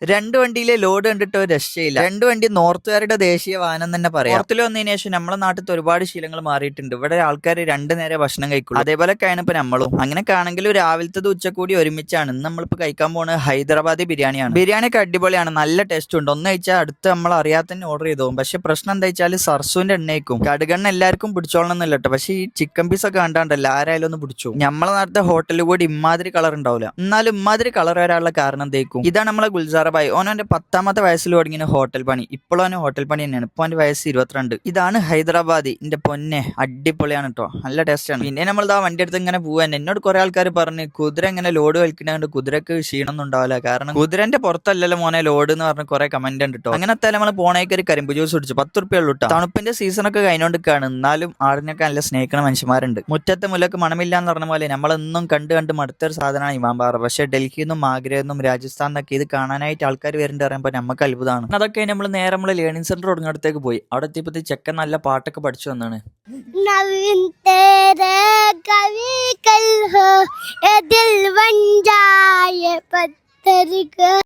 രണ്ട് വണ്ടിയിലെ ലോഡ് കണ്ടിട്ട് ഒരു രക്ഷയില്ല. രണ്ട് വണ്ടി നോർത്തുകാരുടെ ദേശീയ വാഹനം തന്നെ പറയാം. നോർത്തിൽ വന്നതിന് ശേഷം നമ്മളെ നാട്ടിൽ ഒരുപാട് ശീലങ്ങൾ മാറിയിട്ടുണ്ട്. ഇവിടെ ആൾക്കാർ രണ്ടു നേരെ ഭക്ഷണം കഴിക്കുള്ളൂ. അതേപോലെയൊക്കെയാണ് ഇപ്പൊ നമ്മളും. അങ്ങനെയൊക്കെ ആണെങ്കിലും രാവിലത്തത് ഉച്ചക്കൂടി ഒരുമിച്ചാണ്. ഇന്ന് നമ്മളിപ്പോ കഴിക്കാൻ പോകുന്നത് ഹൈദരാബാദി ബിരിയാണിയാണ്. ബിരിയാണിയൊക്കെ അടിപൊളിയാണ്, നല്ല ടേസ്റ്റ് ഉണ്ട്. ഒന്ന് കഴിച്ചാൽ അടുത്ത് നമ്മൾ അറിയാതെ തന്നെ ഓർഡർ ചെയ്തു പോകും. പക്ഷെ പ്രശ്നം എന്താ വെച്ചാൽ സർസുവിന്റെ എണ്ണയ്ക്കും കടുകെണ്ണ എല്ലാവർക്കും പിടിച്ചോളണം എന്നില്ല കേട്ടോ. പക്ഷെ ഈ ചിക്കൻ പീസ് ഒക്കെ കണ്ടാണ്ടല്ല ആരായാലും ഒന്ന് പിടിച്ചു. നമ്മളെ നാട്ടിലെ ഹോട്ടലിൽ കൂടി ഇമാതിരി കളർ ഉണ്ടാവില്ല. എന്നാലും ഇമാതിരി കളർ വരാനുള്ള കാരണം എന്തേക്കും? ഇതാണ് നമ്മളെ ഗുൽസാറ ഭായ്. ഓനോന്റെ 10ാമത്തെ വയസ്സിൽ തുടങ്ങിയ ഹോട്ടൽ പണി. ഇപ്പോഴും അവന് ഹോട്ടൽ പണി തന്നെയാണ്. ഇപ്പൊ അവന്റെ വയസ്സ് 22. ഇതാണ് ഹൈദരാബാദി. എന്റെ പൊന്നെ അടിപൊളിയാണ് കേട്ടോ, നല്ല ടേസ്റ്റ് ആണ്. പിന്നെ നമ്മൾ ആ വണ്ടി എടുത്ത് ഇങ്ങനെ പോവാൻ എന്നോട് കുറെ ആൾക്കാർ പറഞ്ഞു കുതിര ഇങ്ങനെ ലോഡ് വലിക്കണോണ്ട് കുതിരക്ക് ക്ഷീണമൊന്നും ഉണ്ടാവില്ല, കാരണം കുതിരന്റെ പുറത്തല്ലല്ലോ മോനെ ലോഡ് എന്ന് പറഞ്ഞ് കുറെ കമന്റ് ഉണ്ട് കേട്ടോ. അങ്ങനത്തെ നമ്മൾ പോണേക്ക് ഒരു കരിമ്പ് ജ്യൂസ് കുടിച്ചു. 10 റുപ്യ ഉള്ളൂ കേട്ടോ. തണുപ്പിന്റെ സീസണൊക്കെ കഴിഞ്ഞോണ്ടിരിക്കുകയാണ്. എന്നാലും ആടിനൊക്കെ നല്ല സ്നേഹിക്കണ മനുഷ്യന്മാരുണ്ട്. മുറ്റത്തെ മുല്ലക്ക് മണമില്ല എന്ന് പറഞ്ഞ പോലെ നമ്മളെന്നും കണ്ട് മടുത്തൊരു സാധനമാണ് ഇമാംബാറ. പക്ഷെ ഡൽഹിയിൽ നിന്നും ആഗ്രയിൽ നിന്നും രാജസ്ഥാൻ എന്നൊക്കെ ഇത് കാണാനായിട്ട് ആൾക്കാർ വരുന്നുണ്ട് പറയുമ്പോൾ നമുക്ക് അത്ഭുതമാണ്. അതൊക്കെ നമ്മൾ നേരെ നമ്മൾ ലേണിംഗ് സെന്റർ തുടങ്ങിടത്തേക്ക് പോയി. അവിടെ എത്തിയപ്പോൾ ചെക്കൻ നല്ല പാട്ടൊക്കെ പഠിച്ചു വന്നാണ്. नवीन तेरे कवि कल हो, ये दिल बन जाए पत्थर का।